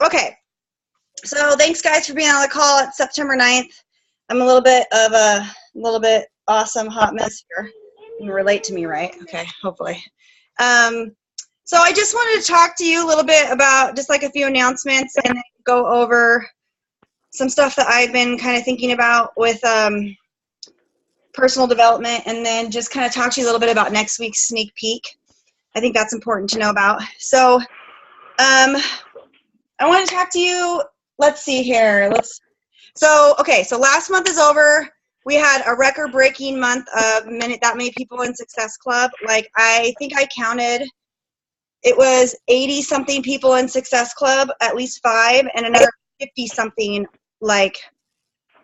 Okay, so thanks guys for being on the call. It's September 9th. I'm a little bit awesome hot mess here. You can relate to me, right? Okay, hopefully. So I just wanted to talk to you a little bit about just like a few announcements and then go over some stuff that I've been kind of thinking about with personal development, and then just kind of talk to you a little bit about next week's sneak peek. I think that's important to know about. So I want to talk to you. Let's see here. So last month is over. We had a record-breaking month of that many people in Success Club. Like, I think I counted, it was 80-something people in Success Club, at least 5, and another 50-something,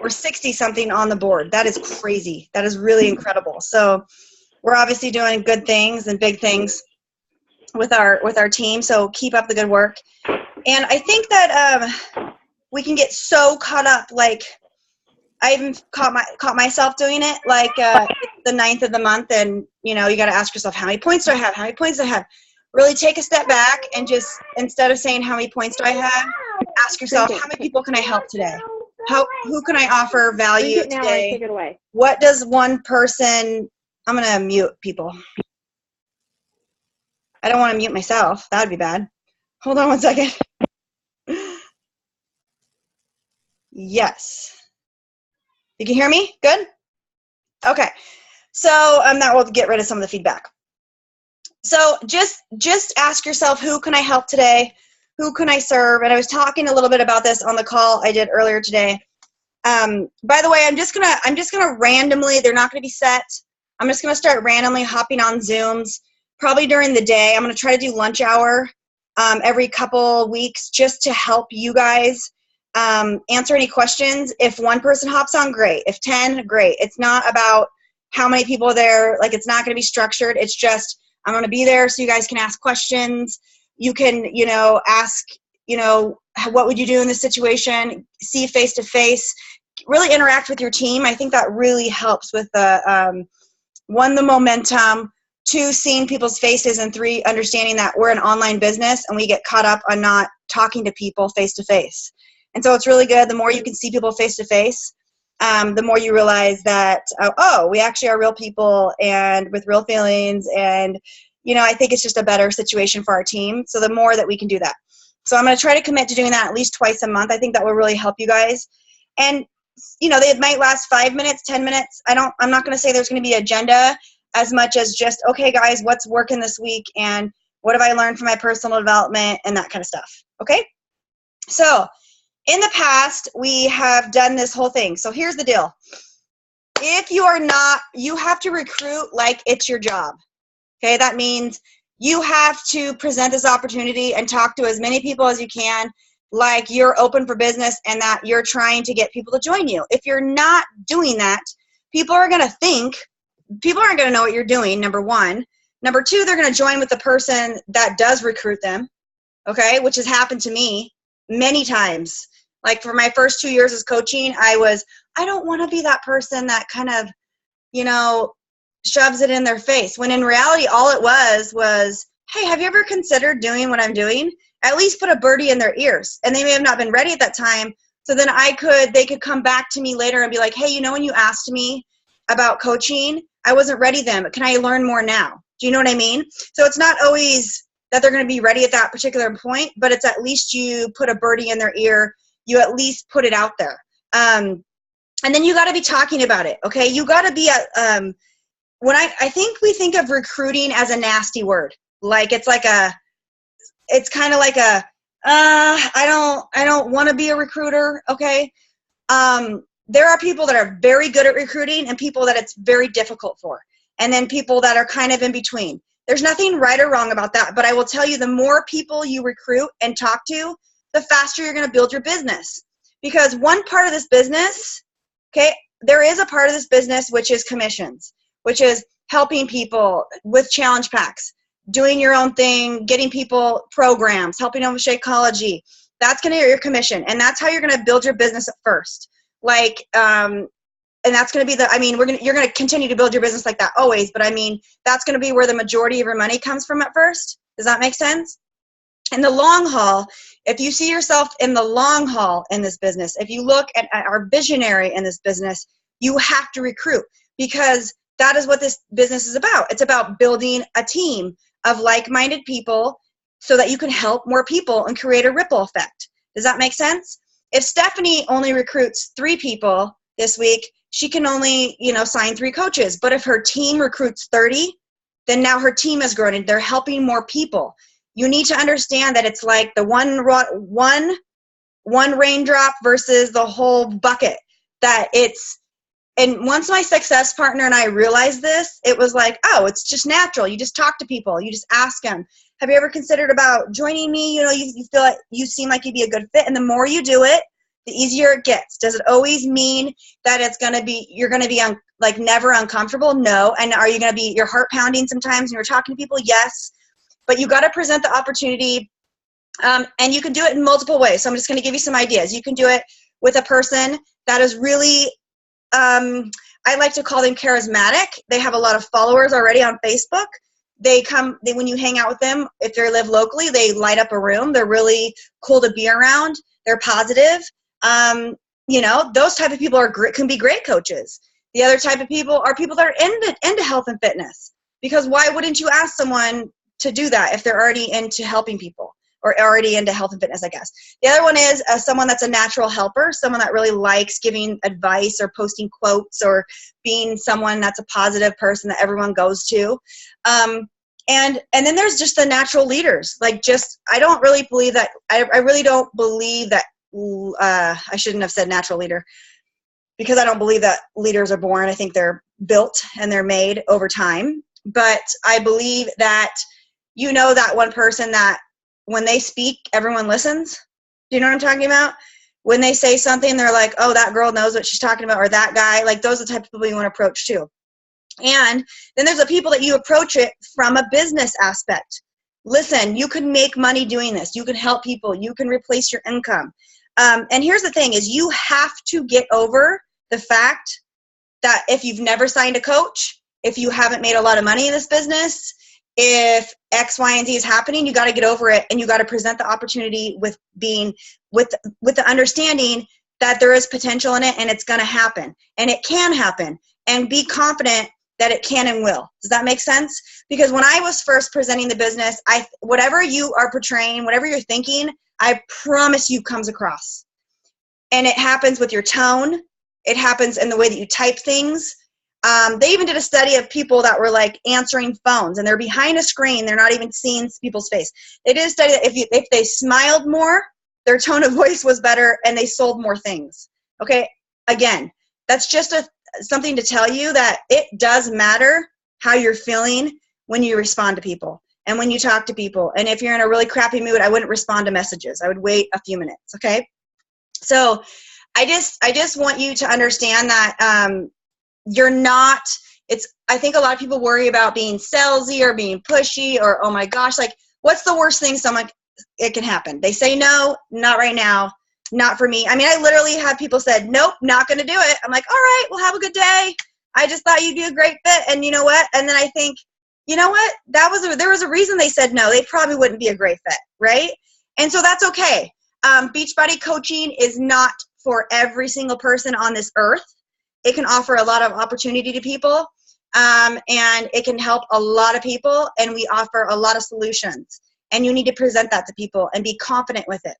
or 60-something on the board. That is crazy. That is really incredible. So we're obviously doing good things and big things with our team. So keep up the good work. And I think that we can get so caught up. Like, I even caught myself doing it. Like, it's the 9th of the month, and you got to ask yourself, how many points do I have? How many points do I have? Really take a step back and just, instead of saying how many points do I have, ask yourself, how many people can I help today? Who can I offer value today? Take it away. What does one person? I'm gonna mute people. I don't want to mute myself. That would be bad. Hold on one second. Yes. You can hear me? Good? Okay. So that will get rid of some of the feedback. So just ask yourself, who can I help today? Who can I serve? And I was talking a little bit about this on the call I did earlier today. By the way, I'm just gonna randomly, they're not gonna be set. I'm just gonna start randomly hopping on Zooms, probably during the day. I'm gonna try to do lunch hour every couple weeks, just to help you guys answer any questions. If one person hops on, great. If 10, great. It's not about how many people are there. Like, it's not gonna be structured. It's just, I'm gonna be there so you guys can ask questions. You can, ask, what would you do in this situation? See face to face. Really interact with your team. I think that really helps with the one, the momentum, 2, seeing people's faces, and 3, understanding that we're an online business and we get caught up on not talking to people face to face. And so it's really good. The more you can see people face to face, the more you realize that, we actually are real people and with real feelings. And, I think it's just a better situation for our team. So the more that we can do that. So I'm going to try to commit to doing that at least twice a month. I think that will really help you guys. And, they might last 5 minutes, 10 minutes. I'm not going to say there's going to be agenda as much as just, okay, guys, what's working this week? And what have I learned from my personal development and that kind of stuff. Okay. So in the past, we have done this whole thing. So here's the deal. If you are not, you have to recruit like it's your job. Okay. That means you have to present this opportunity and talk to as many people as you can, like you're open for business and that you're trying to get people to join you. If you're not doing that, people aren't going to know what you're doing, number 1. Number 2, they're going to join with the person that does recruit them, okay, which has happened to me many times. Like, for my first 2 years as coaching, I don't want to be that person that kind of, shoves it in their face. When in reality, all it was, hey, have you ever considered doing what I'm doing? At least put a birdie in their ears. And they may have not been ready at that time. So then they could come back to me later and be like, hey, when you asked me about coaching, I wasn't ready then, but can I learn more now? Do you know what I mean? So it's not always that they're going to be ready at that particular point, but it's at least you put a birdie in their ear. You at least put it out there. And then you got to be talking about it. Okay. You got to be I think we think of recruiting as a nasty word. Like, it's kind of like I don't want to be a recruiter. Okay. There are people that are very good at recruiting and people that it's very difficult for. And then people that are kind of in between. There's nothing right or wrong about that. But I will tell you, the more people you recruit and talk to, the faster you're going to build your business. Because one part of this business, okay, there is a part of this business which is commissions, which is helping people with challenge packs, doing your own thing, getting people programs, helping them with Shakeology. That's going to get your commission. And that's how you're going to build your business at first. And that's going to be you're going to continue to build your business like that always. But that's going to be where the majority of your money comes from at first. Does that make sense? In the long haul, if you see yourself in the long haul in this business, if you look at our visionary in this business, you have to recruit, because that is what this business is about. It's about building a team of like-minded people so that you can help more people and create a ripple effect. Does that make sense? If Stephanie only recruits 3 people this week, she can only, sign 3 coaches. But if her team recruits 30, then now her team has grown and they're helping more people. You need to understand that it's like the one raindrop versus the whole bucket. And once my success partner and I realized this, it was like, oh, it's just natural. You just talk to people. You just ask them, have you ever considered about joining me? You feel like you seem like you'd be a good fit. And the more you do it, the easier it gets. Does it always mean that you're going to be never uncomfortable? No. And are you going to be your heart pounding sometimes when you're talking to people? Yes. But you got to present the opportunity, and you can do it in multiple ways. So I'm just going to give you some ideas. You can do it with a person that is really, I like to call them charismatic. They have a lot of followers already on Facebook. When you hang out with them, if they live locally, they light up a room. They're really cool to be around. They're positive. Those type of people can be great coaches. The other type of people are people that are into health and fitness, because why wouldn't you ask someone to do that if they're already into helping people or already into health and fitness, I guess. The other one is someone that's a natural helper, someone that really likes giving advice or posting quotes or being someone that's a positive person that everyone goes to. And then there's just the natural leaders. I don't really believe that, I really don't believe that, I shouldn't have said natural leader, because I don't believe that leaders are born. I think they're built and they're made over time. But I believe that that one person that when they speak, everyone listens. Do you know what I'm talking about? When they say something, they're like, oh, that girl knows what she's talking about, or that guy. Those are the type of people you want to approach too. And then there's the people that you approach it from a business aspect. Listen, you can make money doing this. You can help people. You can replace your income. And here's the thing is you have to get over the fact that if you've never signed a coach, if you haven't made a lot of money in this business, if X, Y, and Z is happening, you got to get over it, and you got to present the opportunity with the understanding that there is potential in it and it's going to happen and it can happen, and be confident that it can and will. Does that make sense? Because when I was first presenting the business, whatever you are portraying, whatever you're thinking, I promise you comes across. And it happens with your tone. It happens in the way that you type things. They even did a study of people that were answering phones, and they're behind a screen. They're not even seeing people's face. They did a study that if they smiled more, their tone of voice was better and they sold more things. Okay. Again, that's just something to tell you that it does matter how you're feeling when you respond to people and when you talk to people. And if you're in a really crappy mood, I wouldn't respond to messages. I would wait a few minutes. Okay. So I just want you to understand that, you're not, I think a lot of people worry about being salesy or being pushy or, oh my gosh, what's the worst thing it can happen? They say, no, not right now, not for me. I mean, I literally have people said, nope, not going to do it. I'm like, all right, well, have a good day. I just thought you'd be a great fit. And you know what? And then I think, you know what? There was a reason they said no. They probably wouldn't be a great fit, right? And so that's okay. Beachbody coaching is not for every single person on this earth. It can offer a lot of opportunity to people, and it can help a lot of people, and we offer a lot of solutions. And you need to present that to people and be confident with it.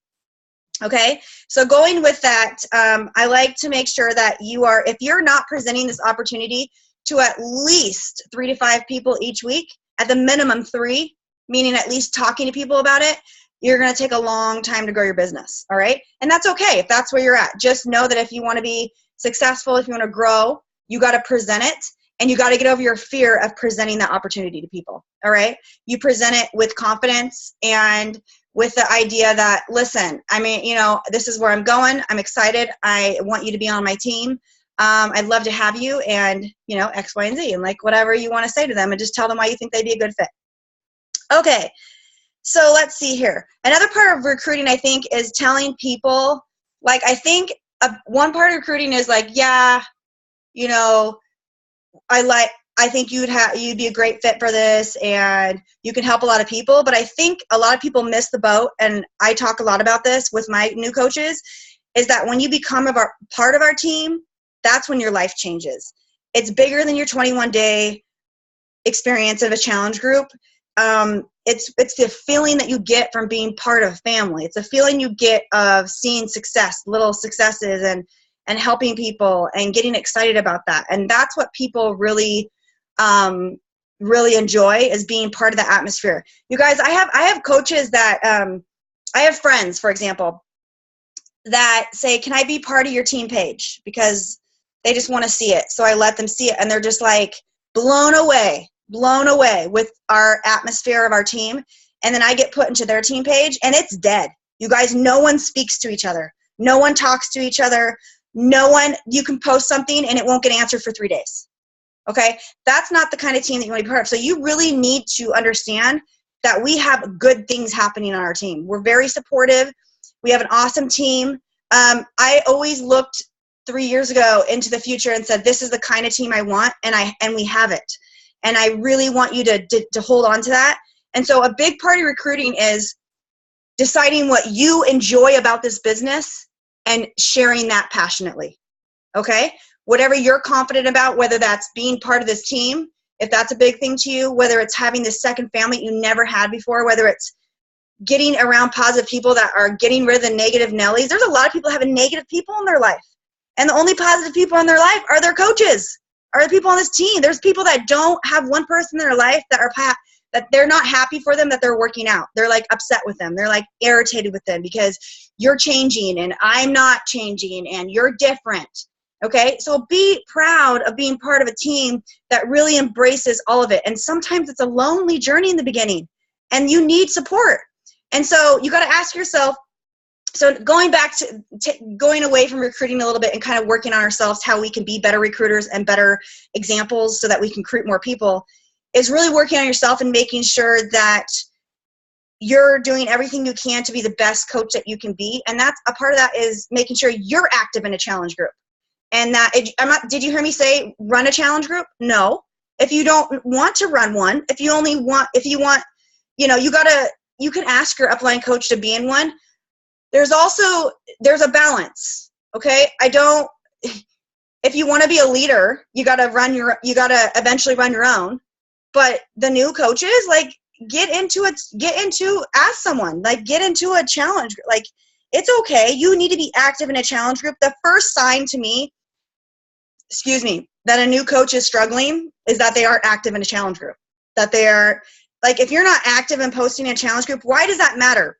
Okay? So going with that, I like to make sure that if you're not presenting this opportunity to at least 3 to 5 people each week, at the minimum 3, meaning at least talking to people about it, you're going to take a long time to grow your business. All right? And that's okay if that's where you're at. Just know that if you want to be successful, if you want to grow, you got to present it, and you got to get over your fear of presenting that opportunity to people. All right. You present it with confidence and with the idea that, listen, I mean, this is where I'm going. I'm excited. I want you to be on my team. I'd love to have you, and X, Y, and Z, and whatever you want to say to them, and just tell them why you think they'd be a good fit. Okay. So let's see here. Another part of recruiting, I think, is telling people, I think, one part of recruiting is I think you'd be a great fit for this, and you can help a lot of people. But I think a lot of people miss the boat, and I talk a lot about this with my new coaches, is that when you become part of our team, that's when your life changes. It's bigger than your 21-day experience of a challenge group. It's the feeling that you get from being part of a family. It's a feeling you get of seeing success, little successes, and helping people and getting excited about that. And that's what people really enjoy, is being part of the atmosphere. You guys, I have coaches that I have friends, for example, that say, can I be part of your team page? Because they just want to see it. So I let them see it, and they're just like blown away with our atmosphere of our team. And then I get put into their team page, and it's dead. You guys, no one speaks to each other. No one talks to each other. You can post something and it won't get answered for 3 days. Okay? That's not the kind of team that you want to be part of. So you really need to understand that we have good things happening on our team. We're very supportive. We have an awesome team. I always looked 3 years ago into the future and said, this is the kind of team I want, and we have it. And I really want you to hold on to that. And so a big part of recruiting is deciding what you enjoy about this business and sharing that passionately. Okay? Whatever you're confident about, whether that's being part of this team, if that's a big thing to you, whether it's having this second family you never had before, whether it's getting around positive people that are getting rid of the negative Nellies. There's a lot of people having negative people in their life. And the only positive people in their life are their coaches, are the people on this team. There's people that don't have one person in their life that they're not happy for them, that they're working out. They're like upset with them. They're like irritated with them because you're changing and I'm not changing and you're different. Okay, so be proud of being part of a team that really embraces all of it. And sometimes it's a lonely journey in the beginning and you need support. And so you got to ask yourself, so going back to going away from recruiting a little bit and kind of working on ourselves, how we can be better recruiters and better examples so that we can recruit more people, is really working on yourself and making sure that you're doing everything you can to be the best coach that you can be. And that's a part of that, is making sure you're active in a challenge group. And that, did you hear me say run a challenge group? No. If you don't want to run one, if you can ask your upline coach to be in one. There's a balance. Okay. If you want to be a leader, you got to eventually run your own. But the new coaches, like, get into a challenge. Like, it's okay. You need to be active in a challenge group. The first sign to me, that a new coach is struggling is that they aren't active in a challenge group. That they are, like, if you're not active in posting in a challenge group, why does that matter?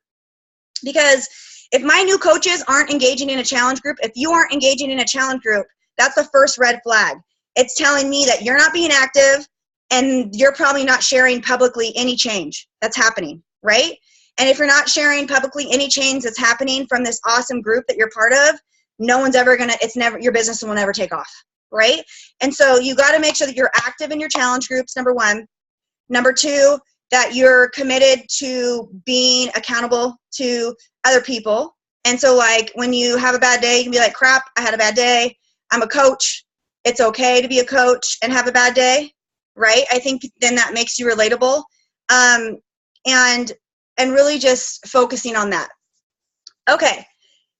Because if my new coaches aren't engaging in a challenge group, if you aren't engaging in a challenge group, that's the first red flag. It's telling me that you're not being active and you're probably not sharing publicly any change that's happening, right? And if you're not sharing publicly any change that's happening from this awesome group that you're part of, your business will never take off, right? And so you got to make sure that you're active in your challenge groups, number one. Number two, that you're committed to being accountable to other people. And so, like, when you have a bad day, you can be like, crap, I had a bad day. I'm a coach. It's okay to be a coach and have a bad day, right? I think then that makes you relatable. And really just focusing on that. Okay,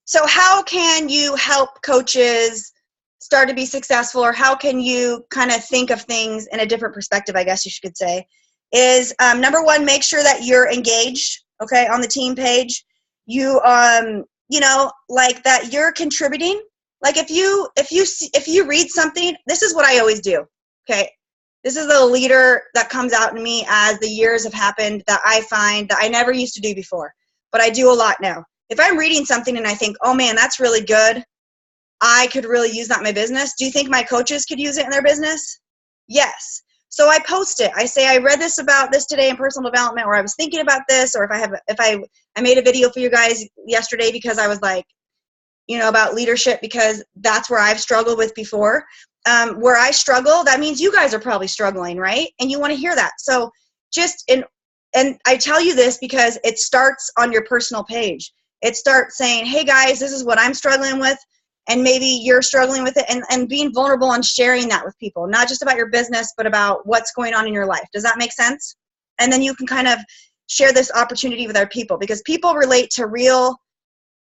so how can you help coaches start to be successful, or how can you kind of think of things in a different perspective, I guess you could say, is number one, make sure that you're engaged, okay, on the team page. You, like, that you're contributing. Like, if you read something, this is what I always do, okay? This is the leader that comes out in me as the years have happened, that I find that I never used to do before, but I do a lot now. If I'm reading something and I think, oh man, that's really good, I could really use that in my business. Do you think my coaches could use it in their business? Yes. So I post it. I say, I read about this today in personal development, or I was thinking about this, or I made a video for you guys yesterday because I was like, about leadership, because that's where I've struggled with before. Where I struggle, that means you guys are probably struggling, right? And you want to hear that. So and I tell you this because it starts on your personal page. It starts saying, hey guys, this is what I'm struggling with. and maybe you're struggling with it, and being vulnerable and sharing that with people, not just about your business, but about what's going on in your life. Does that make sense? And then you can kind of share this opportunity with other people, because people relate to real,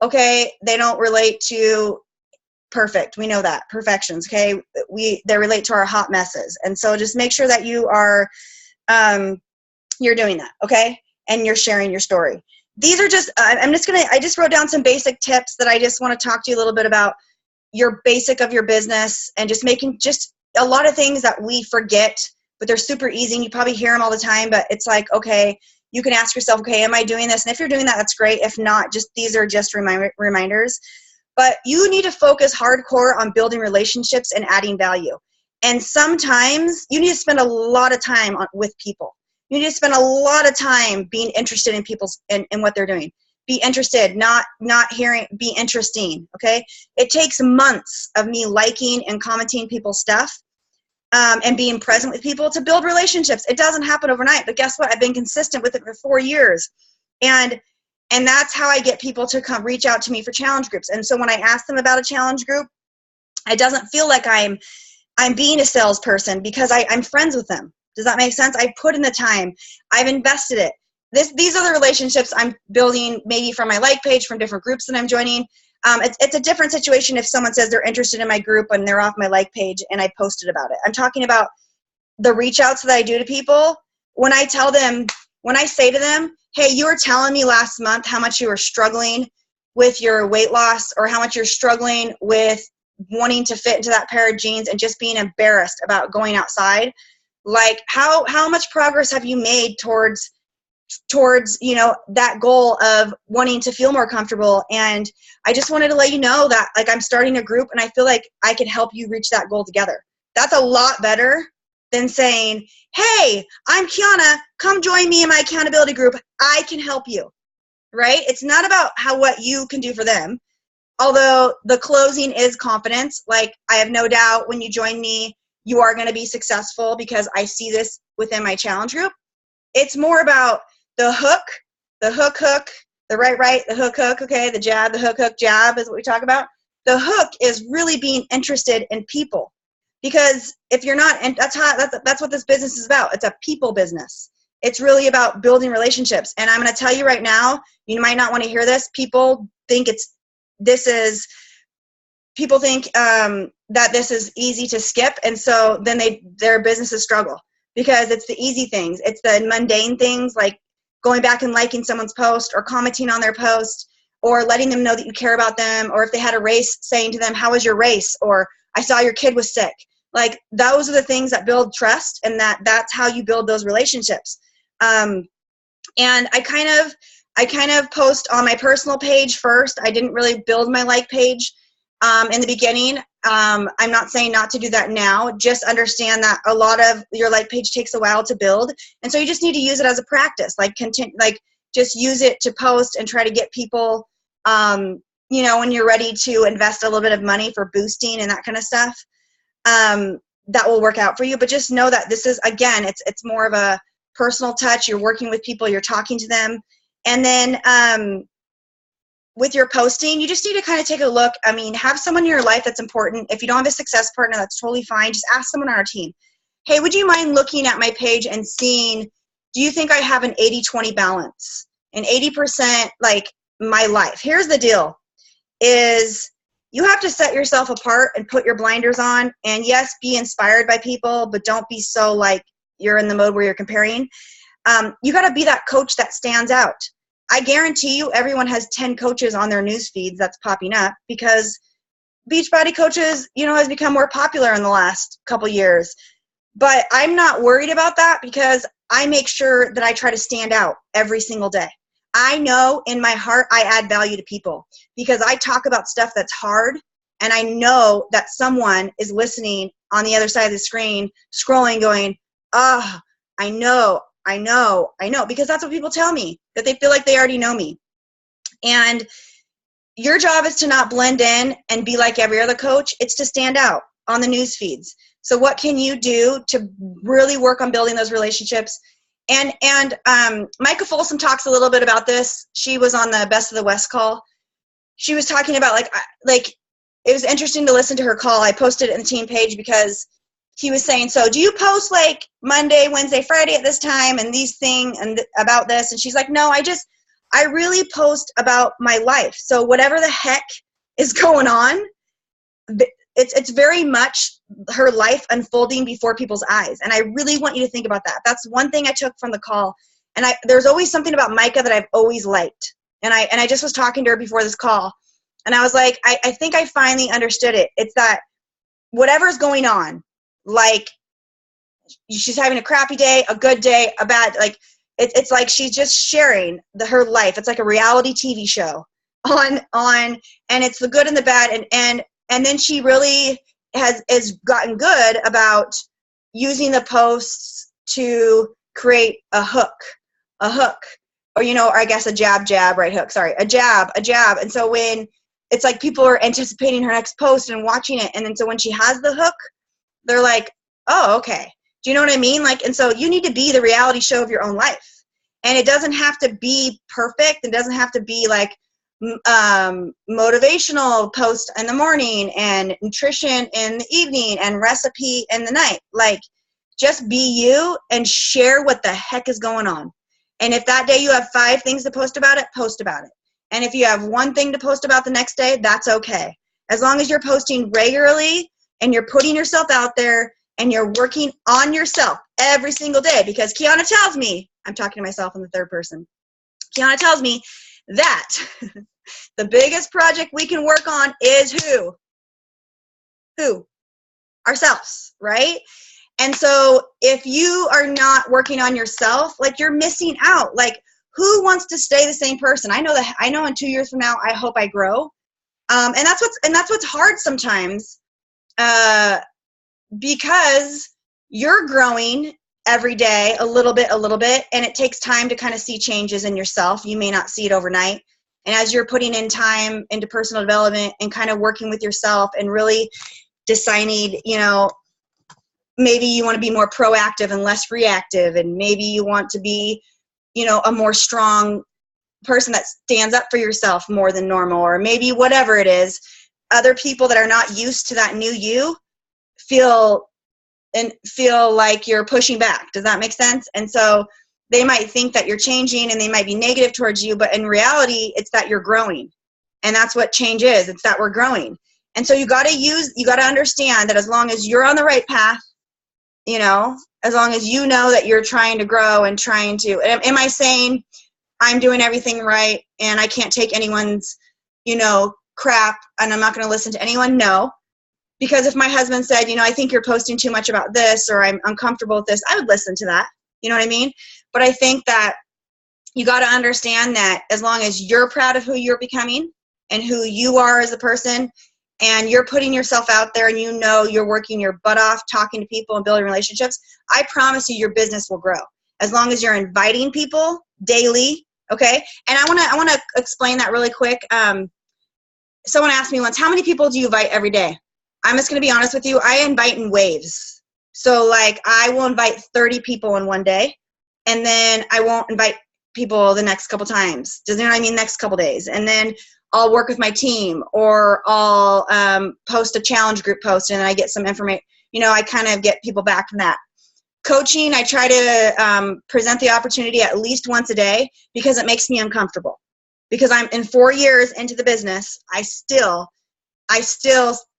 okay? They don't relate to perfect. We know that. Perfections, okay? They relate to our hot messes. And so just make sure that you are, you're doing that, okay? And you're sharing your story. These are just, I just wrote down some basic tips that I just want to talk to you a little bit about your basic of your business, and just making just a lot of things that we forget, but they're super easy. And you probably hear them all the time, but it's like, okay, you can ask yourself, okay, am I doing this? And if you're doing that, that's great. If not, just these are just reminders. But you need to focus hardcore on building relationships and adding value. And sometimes you need to spend a lot of time with people. You need to spend a lot of time being interested in people's in what they're doing. Be interested, not hearing, be interesting, okay? It takes months of me liking and commenting people's stuff, and being present with people to build relationships. It doesn't happen overnight, but guess what? I've been consistent with it for 4 years. And that's how I get people to come reach out to me for challenge groups. And so when I ask them about a challenge group, it doesn't feel like I'm being a salesperson, because I'm friends with them. Does that make sense? I put in the time. I've invested it. These are the relationships I'm building, maybe from my like page, from different groups that I'm joining. It's a different situation if someone says they're interested in my group and they're off my like page and I posted about it. I'm talking about the reach outs that I do to people. When I say to them, hey, you were telling me last month how much you were struggling with your weight loss, or how much you're struggling with wanting to fit into that pair of jeans and just being embarrassed about going outside. Like, how much progress have you made towards that goal of wanting to feel more comfortable? And I just wanted to let you know that, like, I'm starting a group and I feel like I can help you reach that goal together. That's a lot better than saying, hey, I'm Kiana, come join me in my accountability group. I can help you, right? It's not about what you can do for them. Although the closing is confidence. Like, I have no doubt when you join me, you are going to be successful, because I see this within my challenge group. It's more about the hook, the right, the hook, okay, the jab, the hook, jab is what we talk about. The hook is really being interested in people, because if you're not, and that's what this business is about. It's a people business. It's really about building relationships. And I'm going to tell you right now, you might not want to hear this. People think people think that this is easy to skip, and so then their businesses struggle, because it's the easy things. It's the mundane things, like going back and liking someone's post, or commenting on their post, or letting them know that you care about them, or if they had a race, saying to them, how was your race? Or I saw your kid was sick. Like, those are the things that build trust, and that's how you build those relationships. And I kind of post on my personal page first. I didn't really build my like page in the beginning. I'm not saying not to do that now. Just understand that a lot of your like page takes a while to build, and so you just need to use it as a practice. Like, just use it to post and try to get people. When you're ready to invest a little bit of money for boosting and that kind of stuff, that will work out for you. But just know that this is, again, it's more of a personal touch. You're working with people. You're talking to them, and then with your posting, you just need to kind of take a look. I mean, have someone in your life that's important. If you don't have a success partner, that's totally fine. Just ask someone on our team, hey, would you mind looking at my page and seeing, do you think I have an 80-20 balance? And 80% like my life. Here's the deal, is you have to set yourself apart and put your blinders on. And yes, be inspired by people, but don't be so like you're in the mode where you're comparing. You got to be that coach that stands out. I guarantee you everyone has 10 coaches on their news feeds that's popping up, because Beachbody coaches, has become more popular in the last couple years. But I'm not worried about that, because I make sure that I try to stand out every single day. I know in my heart I add value to people, because I talk about stuff that's hard, and I know that someone is listening on the other side of the screen, scrolling, going, oh, I know, because that's what people tell me, that they feel like they already know me. And your job is to not blend in and be like every other coach. It's to stand out on the news feeds. So what can you do to really work on building those relationships? And Micah Folsom talks a little bit about this. She was on the Best of the West call. She was talking about like it was interesting to listen to her call. I posted it in the team page because he was saying, so do you post like Monday, Wednesday, Friday at this time and these things and about this? And she's like, no, I really post about my life. So whatever the heck is going on, it's very much her life unfolding before people's eyes. And I really want you to think about that. That's one thing I took from the call. And there's always something about Micah that I've always liked. And I just was talking to her before this call. And I was like, I think I finally understood it. It's that whatever's going on, like she's having a crappy day, a good day, a bad, like it's like she's just sharing her life. It's like a reality TV show on, and it's the good and the bad. And then she really has gotten good about using the posts to create a hook, or, or I guess a jab, right hook. Sorry, a jab. And so when it's like people are anticipating her next post and watching it. And then so when she has the hook, they're like, oh, okay. Do you know what I mean? Like, and so you need to be the reality show of your own life. And it doesn't have to be perfect. It doesn't have to be like motivational post in the morning and nutrition in the evening and recipe in the night. Like, just be you and share what the heck is going on. And if that day you have 5 things to post about it, post about it. And if you have 1 thing to post about the next day, that's okay. As long as you're posting regularly and you're putting yourself out there and you're working on yourself every single day. Because Kiana tells me, I'm talking to myself in the third person, Kiana tells me that the biggest project we can work on is who? Ourselves, right? And so if you are not working on yourself, like, you're missing out. Like, who wants to stay the same person? I know in 2 years from now, I hope I grow. And that's what's hard sometimes, because you're growing every day a little bit, and it takes time to kind of see changes in yourself. You may not see it overnight. And as you're putting in time into personal development and kind of working with yourself and really deciding, maybe you want to be more proactive and less reactive, and maybe you want to be, a more strong person that stands up for yourself more than normal, or maybe whatever it is, other people that are not used to that new you feel like you're pushing back. Does that make sense? And so they might think that you're changing and they might be negative towards you, but in reality, it's that you're growing. And that's what change is. It's that we're growing. And so you got to understand that as long as you're on the right path, as long as you know that you're trying to grow and trying to, am I saying I'm doing everything right and I can't take anyone's, crap and I'm not going to listen to anyone? No. Because if my husband said, I think you're posting too much about this, or I'm uncomfortable with this, I would listen to that. You know what I mean? But I think that you got to understand that as long as you're proud of who you're becoming and who you are as a person, and you're putting yourself out there and you're working your butt off, talking to people and building relationships, I promise you your business will grow. As long as you're inviting people daily, okay? And I want to explain that really quick. Someone asked me once, how many people do you invite every day? I'm just going to be honest with you. I invite in waves. So like I will invite 30 people in one day, and then I won't invite people the next couple times. Does you know what I mean? Next couple days. And then I'll work with my team, or I'll post a challenge group post and I get some information. I kind of get people back from that. Coaching, I try to present the opportunity at least once a day because it makes me uncomfortable. Because I'm in 4 years into the business, I still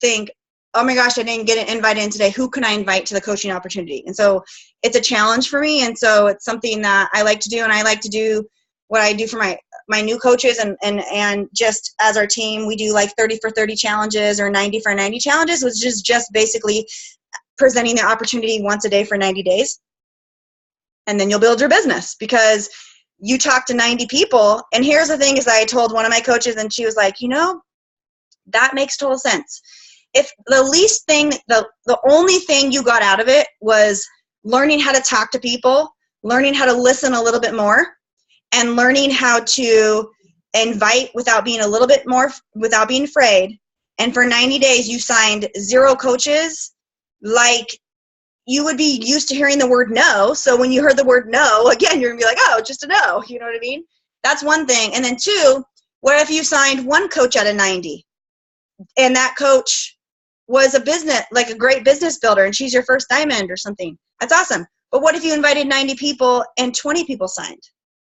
think, oh my gosh, I didn't get an invite in today. Who can I invite to the coaching opportunity? And so it's a challenge for me. And so it's something that I like to do. And I like to do what I do for my new coaches, and just as our team, we do like 30 for 30 challenges or 90 for 90 challenges, which is just basically presenting the opportunity once a day for 90 days. And then you'll build your business because you talk to 90 people. And here's the thing is I told one of my coaches, and she was like, that makes total sense. If the only thing you got out of it was learning how to talk to people, learning how to listen a little bit more, and learning how to invite without being without being afraid. And for 90 days, you signed 0 coaches, like you would be used to hearing the word no. So when you heard the word no, again, you're gonna be like, oh, just a no. You know what I mean? That's one thing. And then 2, what if you signed 1 coach out of 90? and that coach was a business, like a great business builder, and she's your first diamond or something. That's awesome. But what if you invited 90 people and 20 people signed?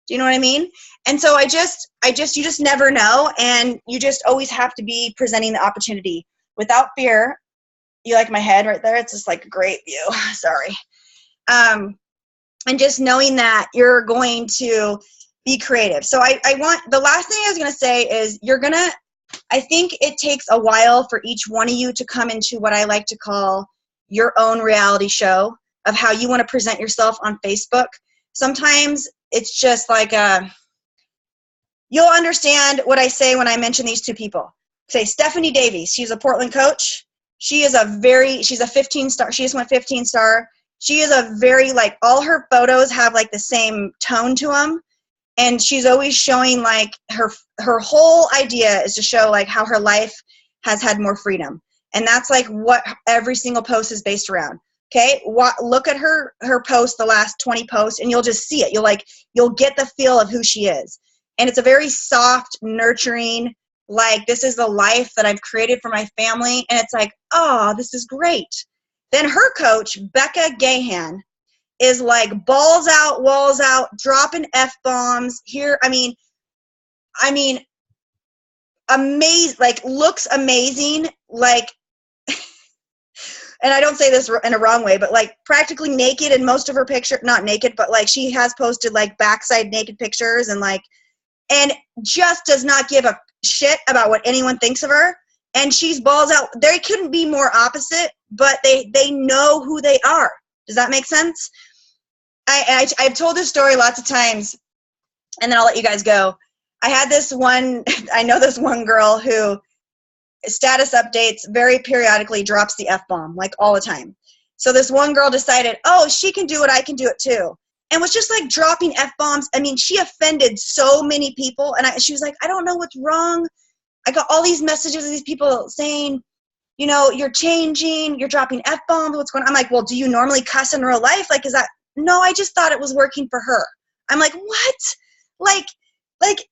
Do you know what I mean? And so you just never know, and you just always have to be presenting the opportunity without fear. You like my head right there? It's just like a great view. Sorry. And just knowing that you're going to be creative. So I want, the last thing I was going to say is I think it takes a while for each one of you to come into what I like to call your own reality show of how you want to present yourself on Facebook. Sometimes it's just like, you'll understand what I say when I mention these two people. Say Stephanie Davies, she's a Portland coach. She's a 15-star, she just went 15-star. She is a very, like, all her photos have like the same tone to them. And she's always showing like her whole idea is to show like how her life has had more freedom. And that's like what every single post is based around. Okay, look at her post, the last 20 posts, and you'll just see it. You'll get the feel of who she is. And it's a very soft, nurturing, like, this is the life that I've created for my family. And it's like, oh, this is great. Then her coach, Becca Gahan, is like balls out, walls out, dropping F-bombs here. I mean, amazing, like, looks amazing, like, and I don't say this in a wrong way, but like practically naked in most of her pictures, not naked, but like she has posted like backside naked pictures and just does not give a shit about what anyone thinks of her. And she's balls out. They couldn't be more opposite, but they know who they are. Does that make sense? I've told this story lots of times, and then I'll let you guys go. I know this one girl who status updates very periodically drops the F-bomb, like all the time. So this one girl decided, oh, she can do it, I can do it too. And was just like dropping F-bombs. I mean, she offended so many people. And she was like, I don't know what's wrong. I got all these messages of these people saying, you know, you're changing, you're dropping F-bombs, what's going on? I'm like, well, do you normally cuss in real life? Like, is that, no, I just thought it was working for her. I'm like, what? Like,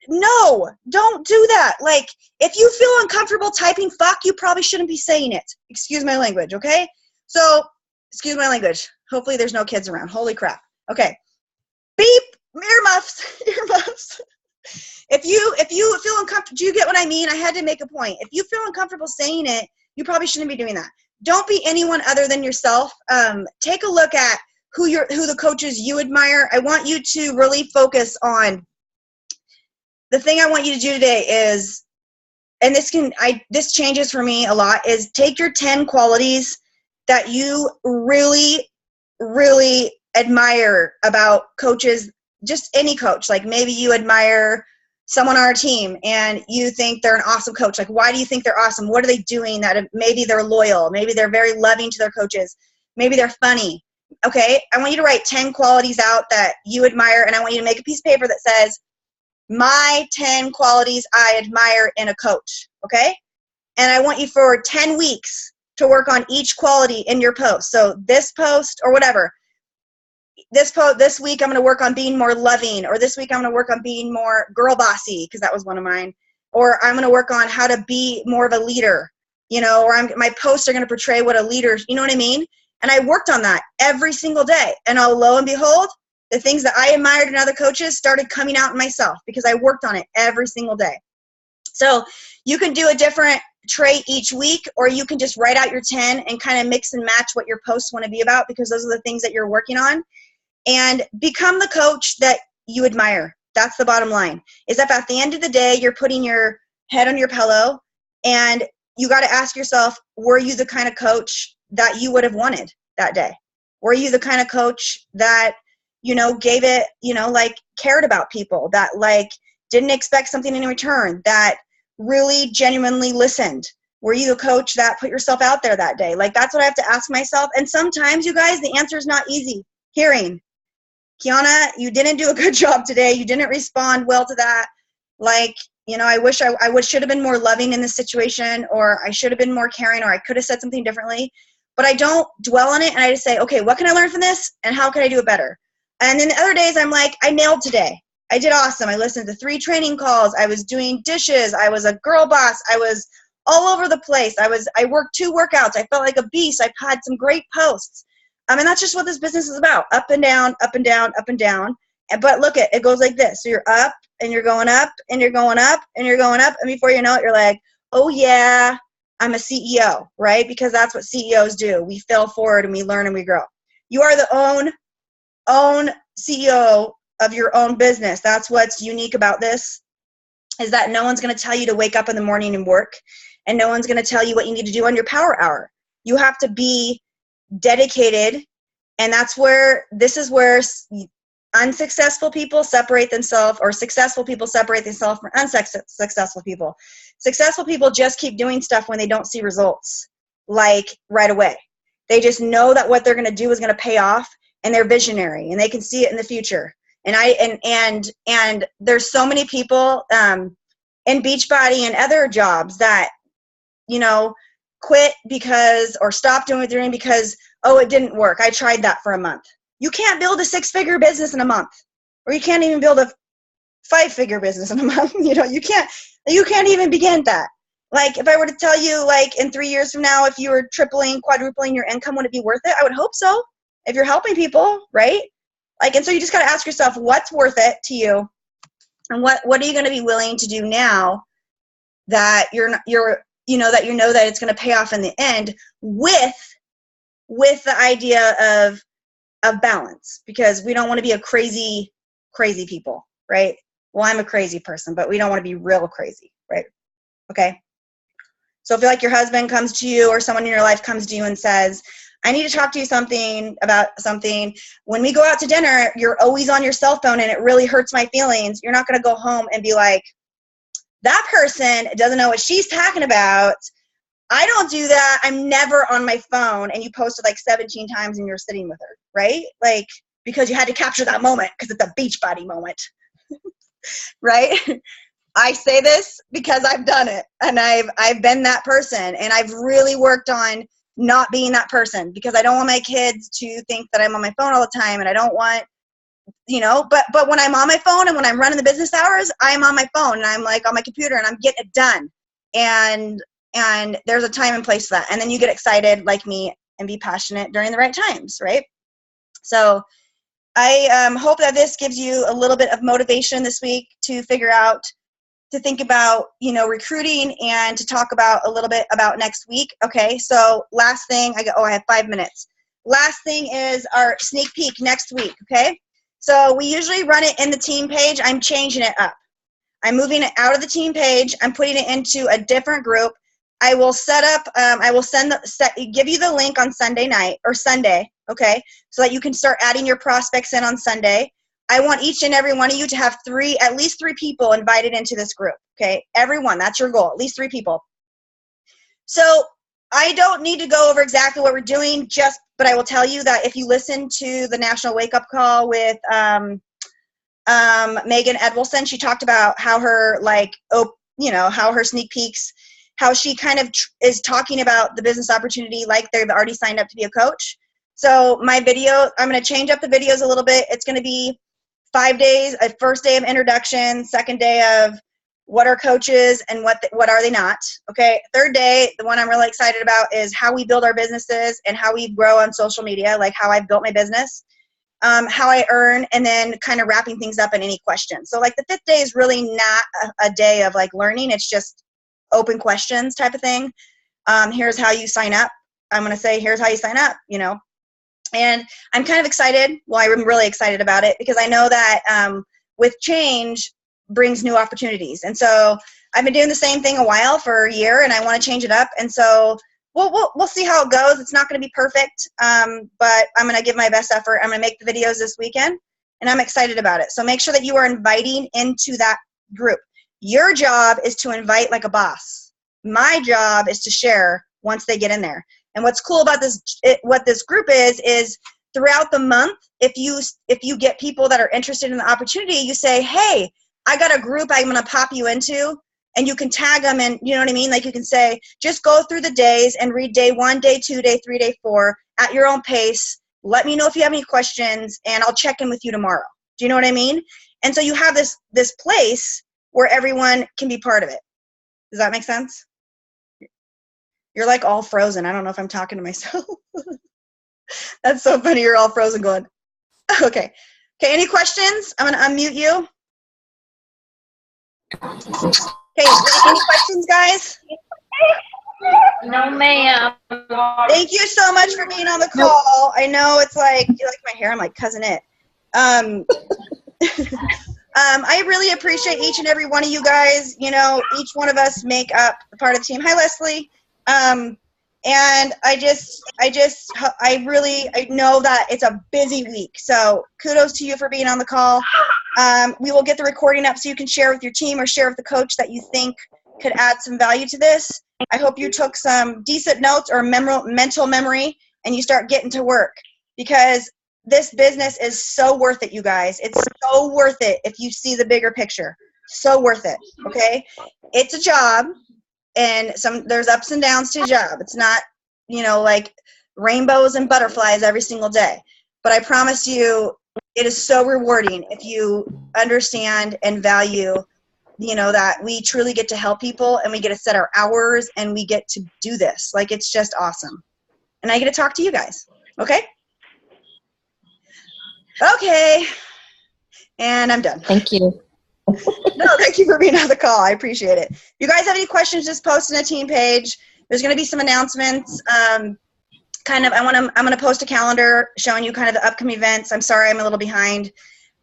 no, don't do that. Like, if you feel uncomfortable typing fuck, you probably shouldn't be saying it. Excuse my language, okay? So, excuse my language. Hopefully there's no kids around. Holy crap. Okay. Beep, earmuffs, earmuffs. If you feel uncomfortable, do you get what I mean? I had to make a point. If you feel uncomfortable saying it, you probably shouldn't be doing that. Don't be anyone other than yourself. Take a look at who the coaches you admire. I want you to really focus on the thing I want you to do today is, and this changes for me a lot, is take your 10 qualities that you really, really admire about coaches, just any coach. Like maybe you admire someone on our team and you think they're an awesome coach. Like, why do you think they're awesome? What are they doing that maybe they're loyal? Maybe they're very loving to their coaches. Maybe they're funny. Okay, I want you to write 10 qualities out that you admire, and I want you to make a piece of paper that says, my 10 qualities I admire in a coach, okay? And I want you for 10 weeks to work on each quality in your post. So this post or whatever, this week I'm going to work on being more loving, or this week I'm going to work on being more girl bossy, because that was one of mine, or I'm going to work on how to be more of a leader, you know, or my posts are going to portray what a leader, you know what I mean? And I worked on that every single day, and lo and behold, the things that I admired in other coaches started coming out in myself because I worked on it every single day. So you can do a different trait each week, or you can just write out your 10 and kind of mix and match what your posts want to be about, because those are the things that you're working on. And become the coach that you admire. That's the bottom line. Is that at the end of the day, you're putting your head on your pillow and you got to ask yourself, were you the kind of coach that you would have wanted that day? Were you the kind of coach that, you know, gave it, you know, like cared about people, that like didn't expect something in return, that really genuinely listened? Were you the coach that put yourself out there that day? Like, that's what I have to ask myself. And sometimes, you guys, the answer is not easy. Hearing, Kiana, you didn't do a good job today. You didn't respond well to that. Like, you know, I wish I should have been more loving in this situation, or I should have been more caring, or I could have said something differently. But I don't dwell on it, and I just say, okay, what can I learn from this, and how can I do it better? And then the other days I'm like, I nailed today. I did awesome. I listened to 3 training calls. I was doing dishes. I was a girl boss. I was all over the place. I worked 2 workouts. I felt like a beast. I've had some great posts. And that's just what this business is about. Up and down, up and down, up and down. But look, it goes like this. So you're up and you're going up and you're going up and you're going up. And before you know it, you're like, oh yeah, I'm a CEO, right? Because that's what CEOs do. We fail forward and we learn and we grow. You are the own CEO of your own business. That's what's unique about this, is that no one's going to tell you to wake up in the morning and work, and no one's going to tell you what you need to do on your power hour. You have to be dedicated, and this is where unsuccessful people separate themselves, or successful people separate themselves from unsuccessful people. Successful people just keep doing stuff when they don't see results, like right away. They just know that what they're going to do is going to pay off, and they're visionary, and they can see it in the future. And there's so many people in Beachbody and other jobs that, quit because, or stop doing what they're doing because, oh, it didn't work. I tried that for a month. You can't build a 6-figure business in a month, or you can't even build a 5-figure business in a month. You can't even begin that. Like, if I were to tell you, like, in 3 years from now, if you were tripling, quadrupling your income, would it be worth it? I would hope so. If you're helping people, right? Like, and so you just got to ask yourself, what's worth it to you, and what are you going to be willing to do now that that it's going to pay off in the end, with the idea of balance, because we don't want to be a crazy people, right? Well, I'm a crazy person, but we don't want to be real crazy, right? Okay. So if like your husband comes to you, or someone in your life comes to you and says, I need to talk to you about something. When we go out to dinner, you're always on your cell phone and it really hurts my feelings. You're not going to go home and be like, that person doesn't know what she's talking about. I don't do that. I'm never on my phone. And you posted like 17 times and you're sitting with her, right? Like, because you had to capture that moment because it's a Beachbody moment, right? I say this because I've done it, and I've been that person, and I've really worked on not being that person, because I don't want my kids to think that I'm on my phone all the time, and I don't want, but when I'm on my phone and when I'm running the business hours, I'm on my phone and I'm like on my computer and I'm getting it done. And there's a time and place for that. And then you get excited like me and be passionate during the right times, right? So I hope that this gives you a little bit of motivation this week to think about, recruiting, and to talk about a little bit about next week. Okay, so last thing, I have 5 minutes. Last thing is our sneak peek next week, okay? So we usually run it in the team page. I'm changing it up. I'm moving it out of the team page. I'm putting it into a different group. I will give you the link on Sunday night or Sunday, okay? So that you can start adding your prospects in on Sunday. I want each and every one of you to have at least three people invited into this group, okay? Everyone, that's your goal, at least 3 people. So I don't need to go over exactly what we're doing, but I will tell you that if you listen to the National Wake Up Call with Megan Edwilson, she talked about how her, how her sneak peeks, how she kind of is talking about the business opportunity like they've already signed up to be a coach. So my video, I'm going to change up the videos a little bit. It's going to be 5 days, a first day of introduction, second day of what are coaches and what are they not, okay? Third day, the one I'm really excited about, is how we build our businesses and how we grow on social media, like how I built my business, how I earn, and then kind of wrapping things up in any questions. So like the 5th day is really not a day of like learning. It's just open questions type of thing. Here's how you sign up. I'm going to say, here's how you sign up, And I'm kind of excited. Well, I'm really excited about it because I know that with change brings new opportunities. And so I've been doing the same thing for a year, and I want to change it up. And so we'll see how it goes. It's not going to be perfect, but I'm going to give my best effort. I'm going to make the videos this weekend, and I'm excited about it. So make sure that you are inviting into that group. Your job is to invite like a boss. My job is to share once they get in there. And what's cool about what this group is throughout the month, if you get people that are interested in the opportunity, you say, hey, I got a group I'm going to pop you into, and you can tag them, and you know what I mean? Like you can say, just go through the days and read day 1, day 2, day 3, day 4 at your own pace. Let me know if you have any questions, and I'll check in with you tomorrow. Do you know what I mean? And so you have this place where everyone can be part of it. Does that make sense? You're like all frozen. I don't know if I'm talking to myself. That's so funny. You're all frozen going, okay. Okay, any questions? I'm going to unmute you. Okay, any questions, guys? No, ma'am. Thank you so much for being on the call. I know it's like, you like my hair? I'm like cousin it. I really appreciate each and every one of you guys. You know, each one of us make up a part of the team. Hi, Leslie. And I know that it's a busy week. So kudos to you for being on the call. We will get the recording up so you can share with your team or share with the coach that you think could add some value to this. I hope you took some decent notes or mental memory and you start getting to work, because this business is so worth it, you guys. It's so worth it if you see the bigger picture. So worth it, okay? It's a job, and there's ups and downs to a job. It's not, you know, like rainbows and butterflies every single day. But I promise you, it is so rewarding if you understand and value, you know, that we truly get to help people and we get to set our hours and we get to do this. Like, it's just awesome. And I get to talk to you guys, okay? Okay. And I'm done. Thank you. No, thank you for being on the call. I appreciate it. You guys have any questions, just post in a team page. There's going to be some announcements. I'm going to post a calendar showing you kind of the upcoming events. I'm sorry, I'm a little behind.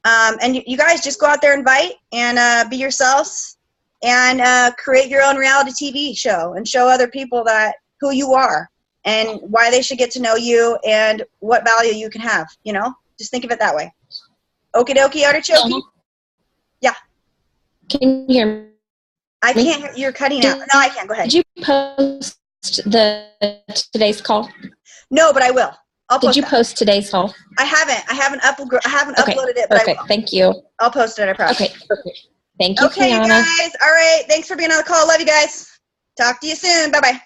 And you guys just go out there and invite and be yourselves and create your own reality TV show and show other people who you are and why they should get to know you and what value you can have, you know? Just think of it that way. Okie dokie, artichoke. Yeah. Can you hear me? I can't hear, you're cutting out. No, I can't. Go ahead. Did you post today's call? No, but I will. Did you post today's call? I haven't Okay, uploaded it, but perfect. I will. Thank you. I'll post it, I promise. Okay, perfect. Thank you, Okay, you Kiana. guys. All right. Thanks for being on the call. Love you guys. Talk to you soon. Bye-bye.